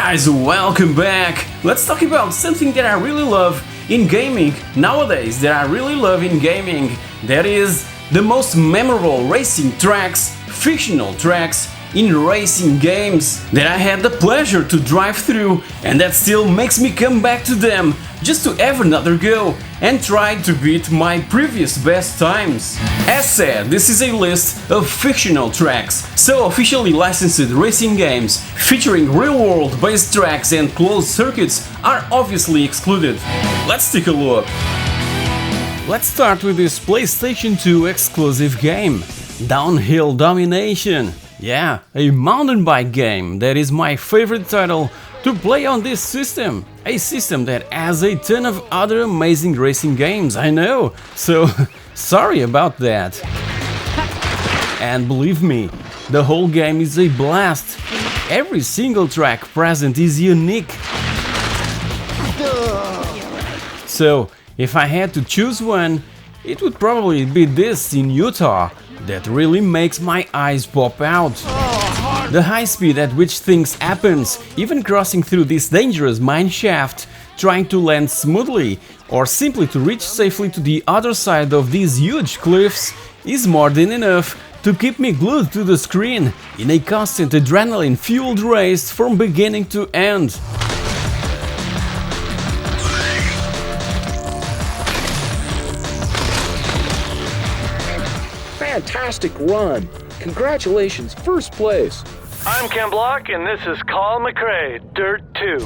guys, welcome back! Let's talk about something that I really love in gaming nowadays, that is the most memorable racing tracks, fictional tracks in racing games that I had the pleasure to drive through, and that still makes me come back to them just to have another go and try to beat my previous best times. As said, this is a list of fictional tracks, so officially licensed racing games featuring real-world based tracks and closed circuits are obviously excluded. Let's take a look. Let's start with this PlayStation 2 exclusive game, Downhill Domination. Yeah, a mountain bike game that is my favorite title to play on this system. A system that has a ton of other amazing racing games, I know, so sorry about that. And believe me, the whole game is a blast. Every single track present is unique. So, if I had to choose one, it would probably be this in Utah that really makes my eyes pop out. The high speed at which things happens, even crossing through this dangerous mine shaft, trying to land smoothly, or simply to reach safely to the other side of these huge cliffs, is more than enough to keep me glued to the screen in a constant adrenaline-fueled race from beginning to end. Fantastic run! Congratulations, first place! I'm Ken Block and this is Colin McRae, Dirt 2.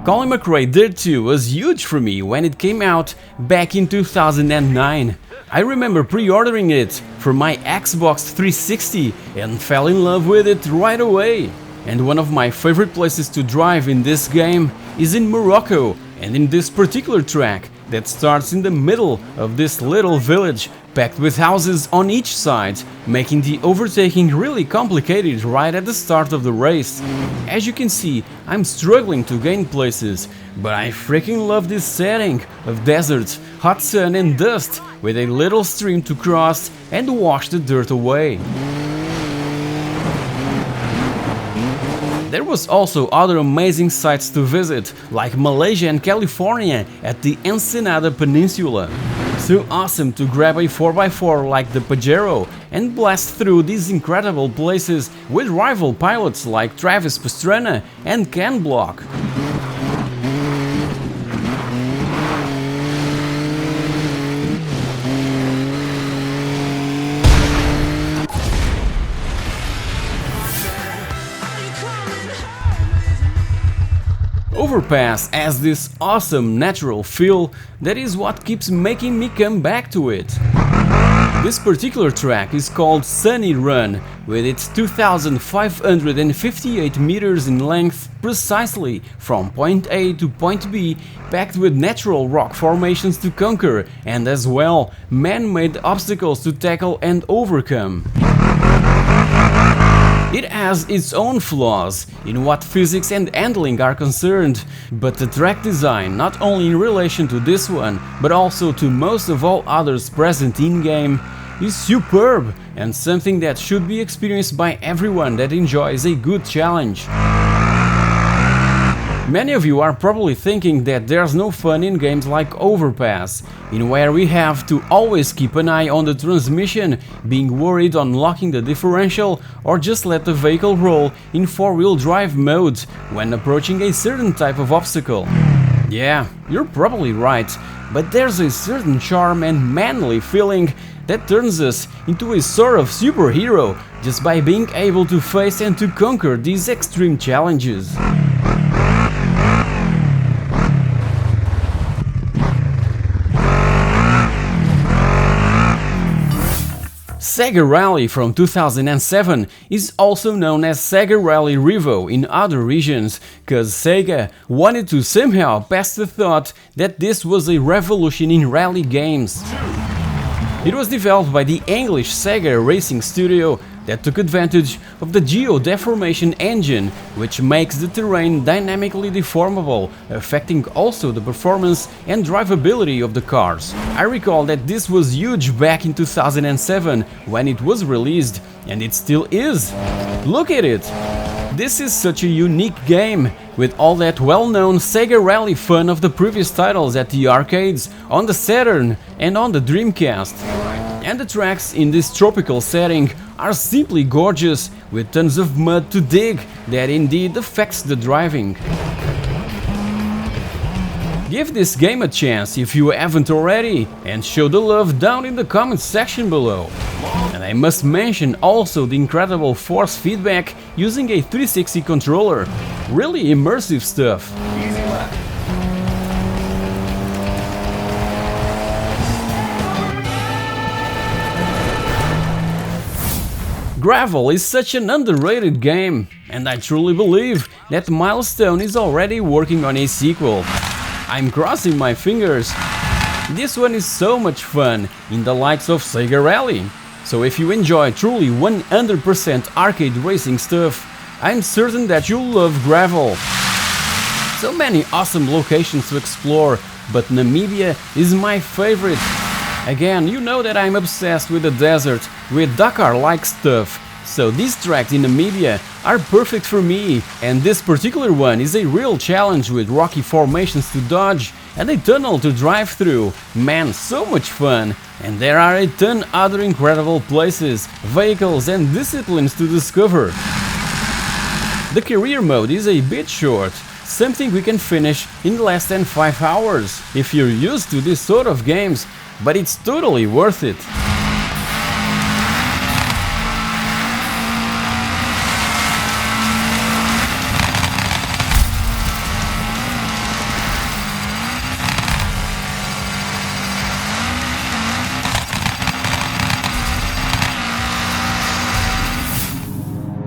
Colin McRae Dirt 2 was huge for me when it came out back in 2009. I remember pre-ordering it for my Xbox 360 and fell in love with it right away. And one of my favorite places to drive in this game is in Morocco, and in this particular track that starts in the middle of this little village packed with houses on each side, making the overtaking really complicated right at the start of the race. As you can see, I'm struggling to gain places, but I freaking love this setting of desert, hot sun and dust with a little stream to cross and wash the dirt away. There was also other amazing sites to visit, like Malaysia and California at the Ensenada Peninsula. So awesome to grab a 4x4 like the Pajero and blast through these incredible places with rival pilots like Travis Pastrana and Ken Block. Overpass has this awesome natural feel that is what keeps making me come back to it. This particular track is called Sunny Run, with its 2,558 meters in length precisely from point A to point B, packed with natural rock formations to conquer and as well man-made obstacles to tackle and overcome. It has its own flaws in what physics and handling are concerned, but the track design, not only in relation to this one, but also to most of all others present in-game, is superb and something that should be experienced by everyone that enjoys a good challenge. Many of you are probably thinking that there's no fun in games like Overpass, in where we have to always keep an eye on the transmission, being worried on locking the differential, or just let the vehicle roll in four-wheel drive mode when approaching a certain type of obstacle. Yeah, you're probably right, but there's a certain charm and manly feeling that turns us into a sort of superhero just by being able to face and to conquer these extreme challenges. Sega Rally from 2007 is also known as Sega Rally Revo in other regions, cause Sega wanted to somehow pass the thought that this was a revolution in rally games. It was developed by the English Sega Racing Studio that took advantage of the geodeformation engine, which makes the terrain dynamically deformable, affecting also the performance and drivability of the cars. I recall that this was huge back in 2007 when it was released, and it still is. Look at it! This is such a unique game, with all that well-known Sega rally fun of the previous titles at the arcades, on the Saturn and on the Dreamcast. And the tracks in this tropical setting are simply gorgeous, with tons of mud to dig that indeed affects the driving. Give this game a chance if you haven't already, and show the love down in the comments section below. And I must mention also the incredible force feedback using a 360 controller. Really immersive stuff. Gravel is such an underrated game, and I truly believe that Milestone is already working on a sequel. I'm crossing my fingers. This one is so much fun in the likes of Sega Rally. So if you enjoy truly 100% arcade racing stuff, I'm certain that you'll love Gravel. So many awesome locations to explore, but Namibia is my favorite. Again, you know that I'm obsessed with the desert, with Dakar-like stuff. So these tracks in Namibia are perfect for me, and this particular one is a real challenge with rocky formations to dodge and a tunnel to drive through. Man, so much fun! And there are a ton other incredible places, vehicles and disciplines to discover. The career mode is a bit short, something we can finish in less than 5 hours if you're used to this sort of games, but it's totally worth it.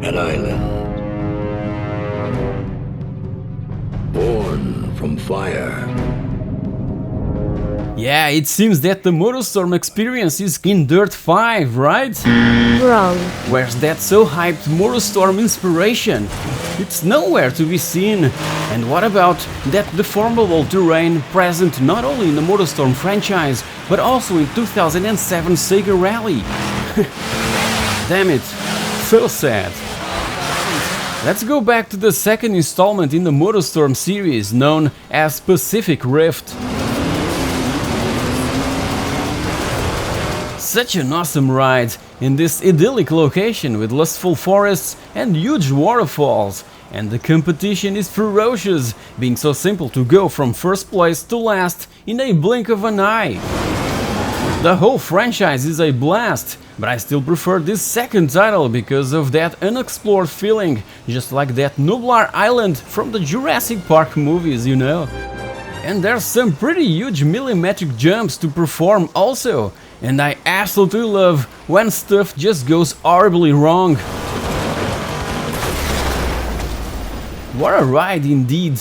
An island born from fire. Yeah, it seems that the Motorstorm experience is in Dirt 5, right? Wrong. Where's that so hyped Motorstorm inspiration? It's nowhere to be seen. And what about that deformable terrain present not only in the Motorstorm franchise, but also in 2007 Sega Rally? Damn it, so sad. Let's go back to the second installment in the Motorstorm series, known as Pacific Rift. Such an awesome ride in this idyllic location with lustful forests and huge waterfalls. And the competition is ferocious, being so simple to go from first place to last in a blink of an eye. The whole franchise is a blast, but I still prefer this second title because of that unexplored feeling, just like that Nublar Island from the Jurassic Park movies, you know. And there's some pretty huge millimetric jumps to perform also, and I absolutely love when stuff just goes horribly wrong. What a ride indeed!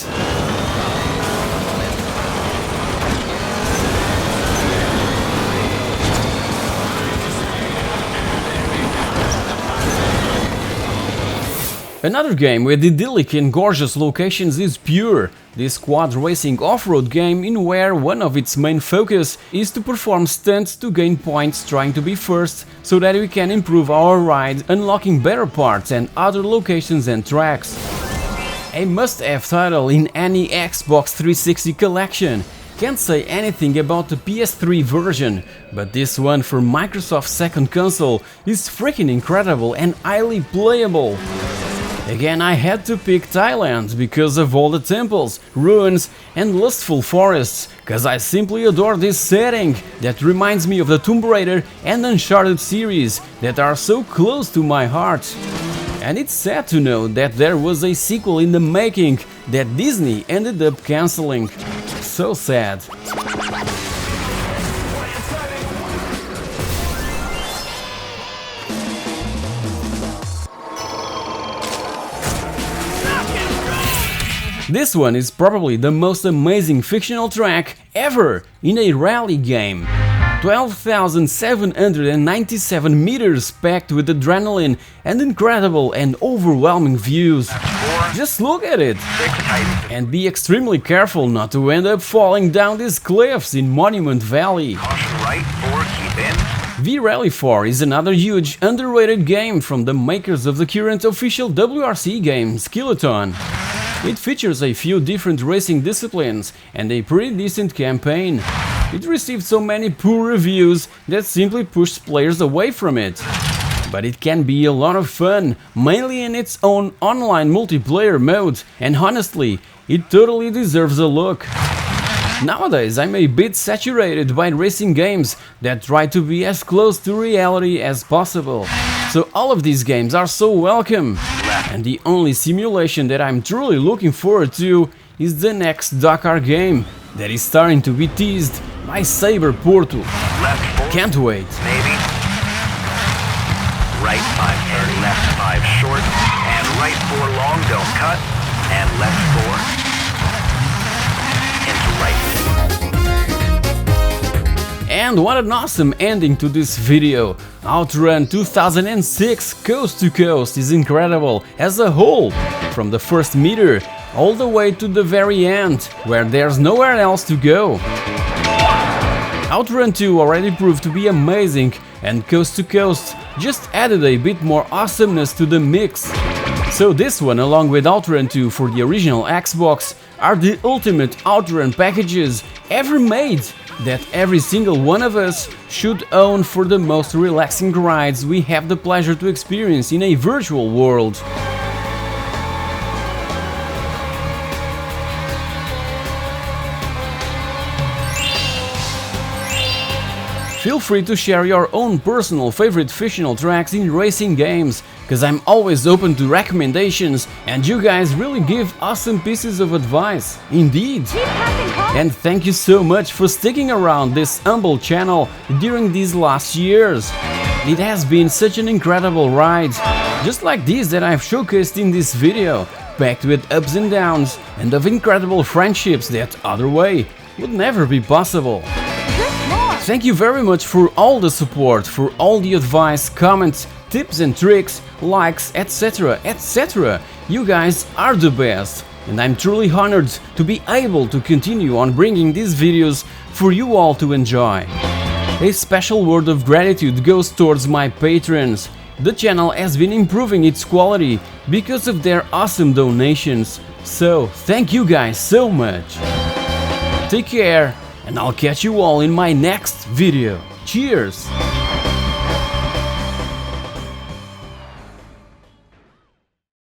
Another game with idyllic and gorgeous locations is Pure, this quad racing off-road game in where one of its main focus is to perform stunts to gain points trying to be first, so that we can improve our ride, unlocking better parts and other locations and tracks. A must-have title in any Xbox 360 collection. Can't say anything about the PS3 version, but this one for Microsoft's second console is freaking incredible and highly playable. Again, I had to pick Thailand because of all the temples, ruins and lustful forests, cause I simply adore this setting that reminds me of the Tomb Raider and Uncharted series that are so close to my heart. And it's sad to know that there was a sequel in the making that Disney ended up cancelling. So sad. This one is probably the most amazing fictional track ever in a rally game. 12,797 meters packed with adrenaline and incredible and overwhelming views. Just look at it! And be extremely careful not to end up falling down these cliffs in Monument Valley. V-Rally 4 is another huge, underrated game from the makers of the current official WRC game, Skeleton. It features a few different racing disciplines and a pretty decent campaign. It received so many poor reviews that simply pushed players away from it. But it can be a lot of fun, mainly in its own online multiplayer mode, and honestly, it totally deserves a look. Nowadays I'm a bit saturated by racing games that try to be as close to reality as possible. So all of these games are so welcome. And the only simulation that I'm truly looking forward to is the next Deckard game that is starting to be teased by Saber Porto. Can't wait. Maybe. Right 5 and left 5 short, and right 4 long, don't cut, and left 4 into right. And what an awesome ending to this video! OutRun 2006 Coast to Coast is incredible as a whole, from the first meter all the way to the very end, where there's nowhere else to go. OutRun 2 already proved to be amazing, and Coast to Coast just added a bit more awesomeness to the mix. So this one, along with OutRun 2 for the original Xbox, are the ultimate OutRun packages ever made, that every single one of us should own for the most relaxing rides we have the pleasure to experience in a virtual world. Feel free to share your own personal favorite fictional tracks in racing games, cause I'm always open to recommendations and you guys really give awesome pieces of advice, indeed. And thank you so much for sticking around this humble channel during these last years. It has been such an incredible ride, just like these that I've showcased in this video, packed with ups and downs and of incredible friendships that other way would never be possible. Thank you very much for all the support, for all the advice, comments, tips and tricks, likes, etc, etc. You guys are the best, and I'm truly honored to be able to continue on bringing these videos for you all to enjoy. A special word of gratitude goes towards my patrons. The channel has been improving its quality because of their awesome donations, so thank you guys so much. Take care, and I'll catch you all in my next video. Cheers!